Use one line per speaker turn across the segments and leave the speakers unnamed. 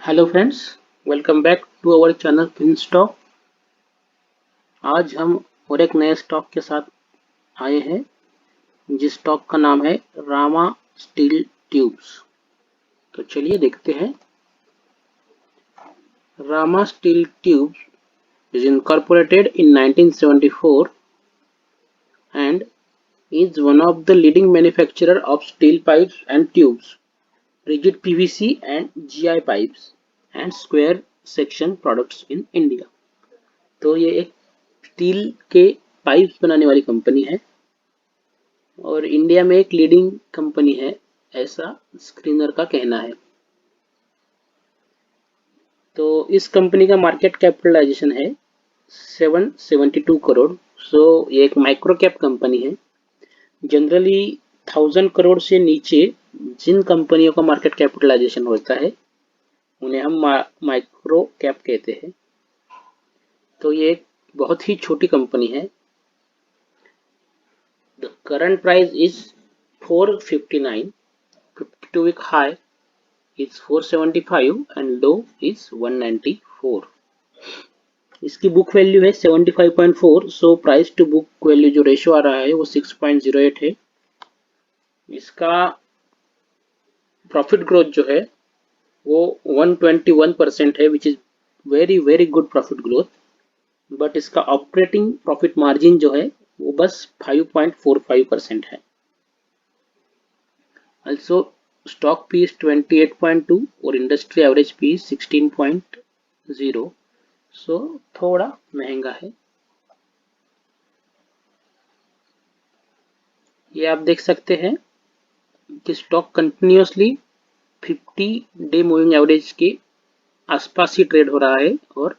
Hello friends, welcome back to our channel Finstock. आज हम और एक नए स्टॉक के साथ आए हैं जिस स्टॉक का नाम है रामा स्टील ट्यूब्स। तो चलिए देखते हैं। Rama steel tubes is incorporated in 1974 and is one of the leading manufacturer of steel pipes and tubes, rigid PVC and GI pipes and square section products in India। तो ये एक स्टील के pipes बनाने वाली कंपनी है और India में एक लीडिंग कंपनी है, ऐसा स्क्रीनर का कहना है। तो इस कंपनी का मार्केट कैपिटलाइजेशन है 772 करोड़। सो ये एक माइक्रो कैप कंपनी है। जनरली 1000 करोड़ से नीचे जिन कंपनियों का मार्केट कैपिटलाइजेशन होता है उन्हें हम माइक्रो कैप कहते हैं। तो ये एक बहुत ही छोटी कंपनी है। The current price is 459, 52-week high is 475 and low is 194। इसकी बुक वैल्यू है 75.4। So price to book value जो रेशो आ रहा है वो 6.08 है। इसका प्रॉफिट ग्रोथ जो है वो 121% है, which is very very good profit growth. But इसका ऑपरेटिंग प्रॉफिट मार्जिन जो है वो बस 5.45% है। Also stock P is 28.2 और इंडस्ट्री एवरेज P is 16.0। सो थोड़ा महंगा है। ये आप देख सकते हैं कि stock continuously 50 day moving average के आसपास ही ट्रेड हो रहा है और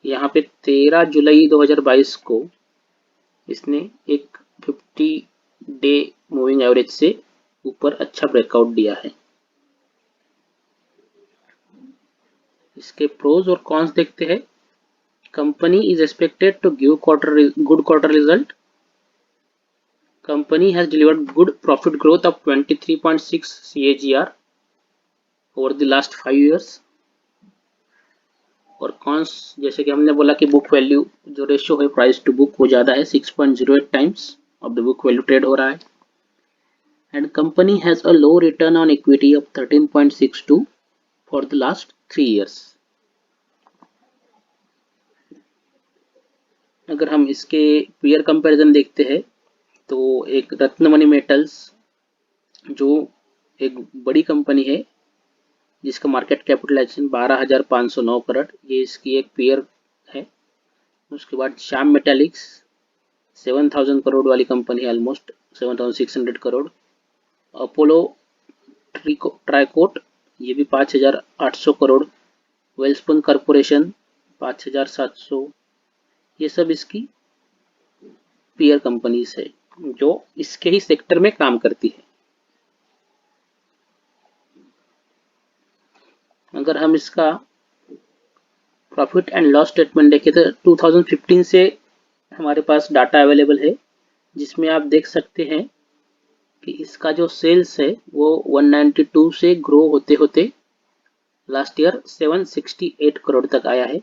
यहाँ पे 13 जुलाई 2022 को इसने एक 50 डे मूविंग एवरेज से ऊपर अच्छा ब्रेकआउट दिया है। इसके प्रोज और कॉन्स देखते हैं। Company is expected to give good quarter result. Company has delivered good profit growth of 23.6 CAGR over the last 5 years। और कॉन्स जैसे कि हमने बोला कि बुक वैल्यू जो रेशियो है प्राइस टू बुक वो ज़्यादा है, 6.08 times of the book value trade हो रहा है। And company has a low return on equity of 13.62 for the last 3 years। अगर हम इसके पीयर कंपैरिजन देखते हैं तो एक रत्नमणि मेटल्स जो एक बड़ी कंपनी है जिसका मार्केट कैपिटलाइजेशन 12,509 करोड़, ये इसकी एक पीयर है। उसके बाद श्याम मेटालिक्स 7,000 करोड़ वाली कंपनी है, ऑलमोस्ट 7,600 करोड़। अपोलो ट्राइकोट ये भी 5,800 करोड़। वेल्सपुन कॉरपोरेशन 5,700। ये सब इसकी पीयर कंपनीज है जो इसके ही सेक्टर में काम करती है। अगर हम इसका प्रॉफिट एंड लॉस स्टेटमेंट देखें तो 2015 से हमारे पास डाटा अवेलेबल है जिसमें आप देख सकते हैं कि इसका जो सेल्स है वो 192 से ग्रो होते होते लास्ट ईयर 768 करोड़ तक आया है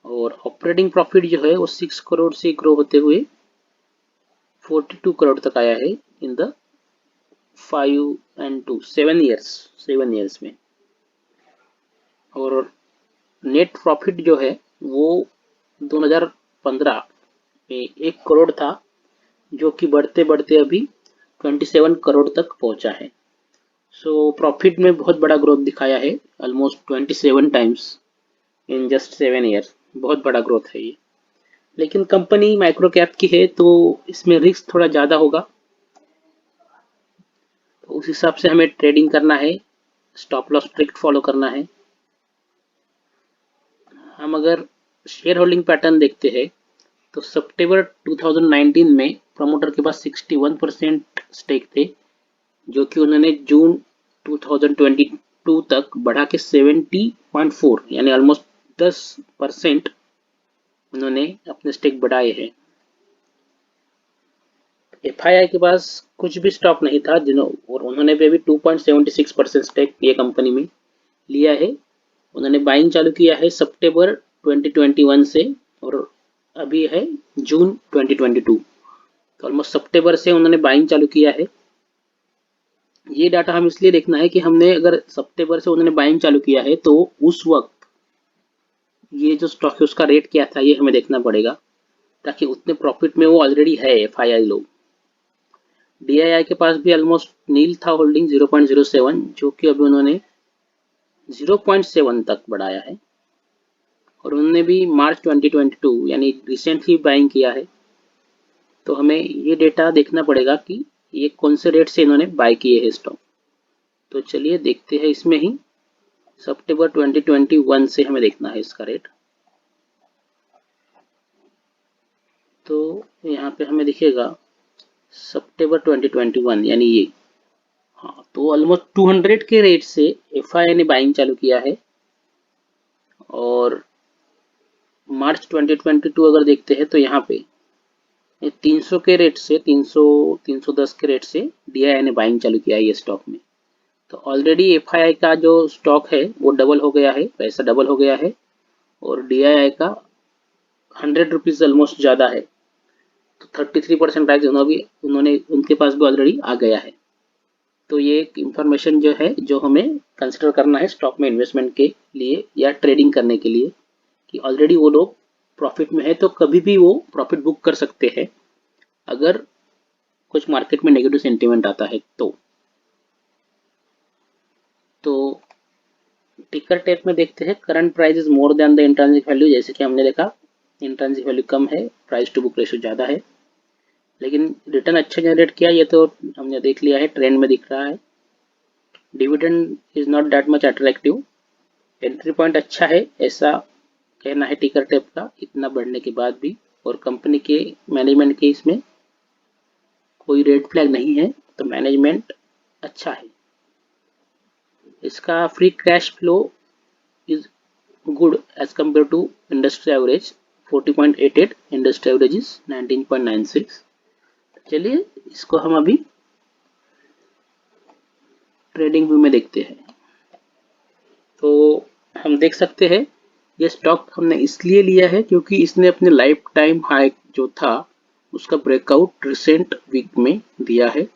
और ऑपरेटिंग प्रॉफिट जो है वो 6 करोड़ से ग्रो होते हुए 42 करोड़ तक आया है इन द 7 ईयर्स में। और नेट प्रॉफिट जो है वो 2015 में 1 करोड़ था जो कि बढ़ते बढ़ते अभी 27 करोड़ तक पहुंचा है। सो प्रॉफिट में बहुत बड़ा ग्रोथ दिखाया है, almost 27 times in just 7 years. बहुत बड़ा ग्रोथ है ये। लेकिन कंपनी माइक्रो कैप की है तो इसमें रिस्क थोड़ा ज़्यादा होगा, तो उस हिसाब से हमें ट्रेडिंग करना है, स्टॉप लॉस स्ट्रिक्ट फॉलो करना है। हम अगर शेयर होल्डिंग पैटर्न देखते हैं तो सितंबर 2019 में प्रमोटर के पास 61% स्टेक थे जो कि उन्होंने जून 2022 तक बढ़ा के 70.4 यानी ऑलमोस्ट 10% उन्होंने अपने स्टेक बढ़ाए हैं। एफआईआई के पास कुछ भी स्टॉक नहीं था और उन्होंने भी अभी 2.76% स्टेक ये कंपनी में लिया है। उन्होंने बाइंग चालू किया है सितंबर 2021 से और अभी है जून 2022, तो ऑलमोस्ट सितंबर से उन्होंने बाइंग चालू किया है। ये डाटा हम इसलिए देखना है कि हमने अगर सितंबर से उन्होंने बाइंग चालू किया है तो उस वक्त ये जो स्टॉक है उसका रेट क्या था, ये हमें देखना पड़ेगा, ताकि उतने प्रॉफिट में वो ऑलरेडी है एफआईआई लोग। डीआईआई के पास भी ऑलमोस्ट नील था होल्डिंग 0.07, जो कि अभी उन्होंने 0.7 तक बढ़ाया है और उन्होंने भी मार्च 2022 यानी रिसेंटली बाइंग किया है। तो हमें ये डेटा देखना पड़ेगा कि ये कौन से रेट से इन्होंने बाय किए हैं स्टॉक। तो चलिए देखते हैं इसमें ही, सितंबर 2021 से हमें देखना है इसका रेट। तो यहाँ पे हमें दिखेगा सितंबर 2021 यानी ये, हाँ, तो ऑलमोस्ट 200 के रेट से एफआईआई ने बाइंग चालू किया है और मार्च 2022 अगर देखते हैं तो यहाँ पे 300 के रेट से 310 के रेट से डीआईआई ने बाइंग चालू किया है ये स्टॉक में। तो ऑलरेडी एफआईआई का जो स्टॉक है वो डबल हो गया है, पैसा डबल हो गया है और डीआईआई का 100 रुपीज़ ऑलमोस्ट ज़्यादा है। तो 33% प्राइस उन्होंने उनके पास भी ऑलरेडी आ गया है। तो ये एक इंफॉर्मेशन जो है जो हमें कंसिडर करना है स्टॉक में इन्वेस्टमेंट के लिए या ट्रेडिंग करने के लिए, कि ऑलरेडी वो लोग प्रॉफिट में है तो कभी भी वो प्रॉफिट बुक कर सकते हैं अगर कुछ मार्केट में नेगेटिव सेंटीमेंट आता है तो टिकर टेप में देखते हैं current price is more than the intrinsic value. जैसे कि हमने देखा इंट्रिंसिक वैल्यू कम है, प्राइस टू बुक रेशियो ज़्यादा है, लेकिन रिटर्न अच्छा जनरेट किया ये तो हमने देख लिया है, ट्रेंड में दिख रहा है। Dividend is not that much attractive, entry point अच्छा है ऐसा कहना है टिकर टेप का इतना बढ़ने के बाद भी, और कंपनी के मैनेजमेंट के इसमें कोई रेड फ्लैग नहीं है, तो मैनेजमेंट अच्छा है। इसका free cash flow is good as compare to industry average 40.88, industry average is 19.96। चलिए इसको हम अभी ट्रेडिंग व्यू में देखते हैं। तो हम देख सकते हैं ये स्टॉक हमने इसलिए लिया है क्योंकि इसने अपने लाइफ टाइम हाई जो था उसका ब्रेकआउट रिसेंट वीक में दिया है।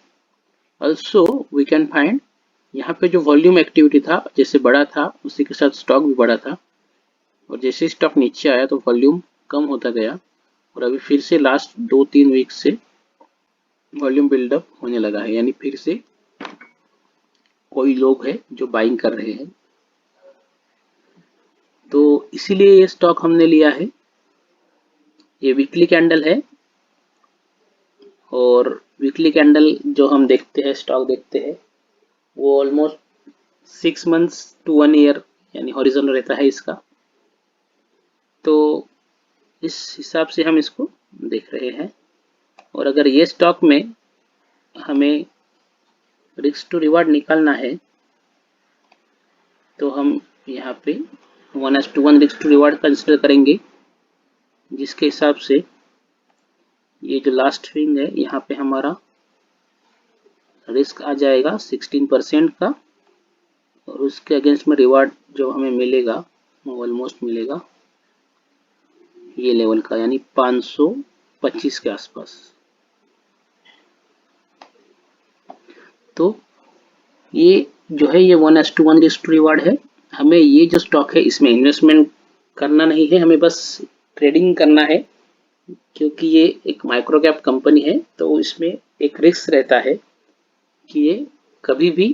ऑल्सो वी कैन फाइंड यहाँ पे जो वॉल्यूम एक्टिविटी था जैसे बढ़ा था उसी के साथ स्टॉक भी बढ़ा था, और जैसे स्टॉक नीचे आया तो वॉल्यूम कम होता गया और अभी फिर से लास्ट 2-3 वीक से वॉल्यूम बिल्डअप होने लगा है, यानी फिर से कोई लोग हैं जो बाइंग कर रहे हैं। तो इसीलिए ये स्टॉक हमने लिया है। ये वीकली कैंडल है और वीकली कैंडल जो हम देखते हैं स्टॉक देखते हैं वो ऑलमोस्ट 6 मंथ्स टू 1 ईयर यानी हॉरिजॉन रहता है इसका। तो इस हिसाब से हम इसको देख रहे हैं, और अगर ये स्टॉक में हमें रिस्क टू रिवार्ड निकालना है तो हम यहाँ पे 1:1 रिस्क टू रिवार्ड कंसिडर करेंगे, जिसके हिसाब से ये जो लास्ट स्विंग है यहाँ पे हमारा रिस्क आ जाएगा 16% का, और उसके अगेंस्ट में रिवार्ड जो हमें मिलेगा वो ऑलमोस्ट मिलेगा ये लेवल का, यानी 525 के आसपास। तो ये जो है ये 1:1 रिस्क टू रिवार्ड है। हमें ये जो स्टॉक है इसमें इन्वेस्टमेंट करना नहीं है, हमें बस ट्रेडिंग करना है, क्योंकि ये एक माइक्रो कैप कंपनी है तो इसमें एक रिस्क रहता है कि ये कभी भी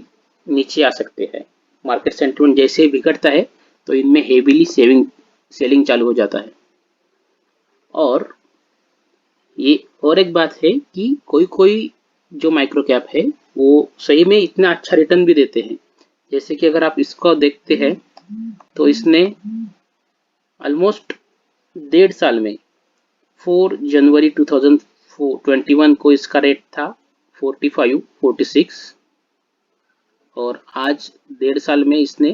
नीचे आ सकते हैं। मार्केट सेंटिमेंट जैसे ही बिगड़ता है तो इनमें हेवीली सेलिंग चालू हो जाता है। और ये और एक बात है कि कोई कोई जो माइक्रो कैप है वो सही में इतना अच्छा रिटर्न भी देते हैं। जैसे कि अगर आप इसको देखते हैं तो इसने ऑलमोस्ट 1.5 साल में 4 जनवरी 2021 को इसका रेट था 45-46 और आज 1.5 साल में इसने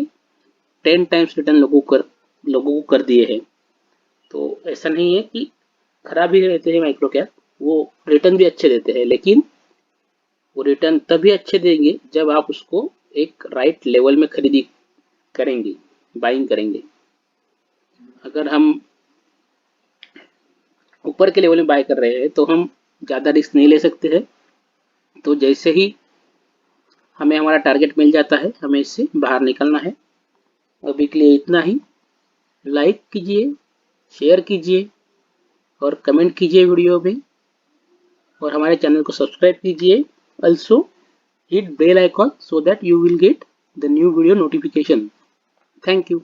10 टाइम्स रिटर्न लोगों को कर दिए हैं। तो ऐसा नहीं है कि खराब ही रहते हैं माइक्रो कैप, वो रिटर्न भी अच्छे देते हैं, लेकिन वो रिटर्न तभी अच्छे देंगे जब आप उसको एक राइट लेवल में खरीदी करेंगे, बाइंग करेंगे। अगर हम ऊपर के लेवल में बाय कर रहे हैं तो हम ज़्यादा रिस्क नहीं ले सकते हैं। तो जैसे ही हमें हमारा टारगेट मिल जाता है, हमें इससे बाहर निकलना है। अभी के लिए इतना ही। लाइक कीजिए, शेयर कीजिए और कमेंट कीजिए वीडियो में, और हमारे चैनल को सब्सक्राइब कीजिए। Also hit bell icon so that you will get the new video notification. Thank you.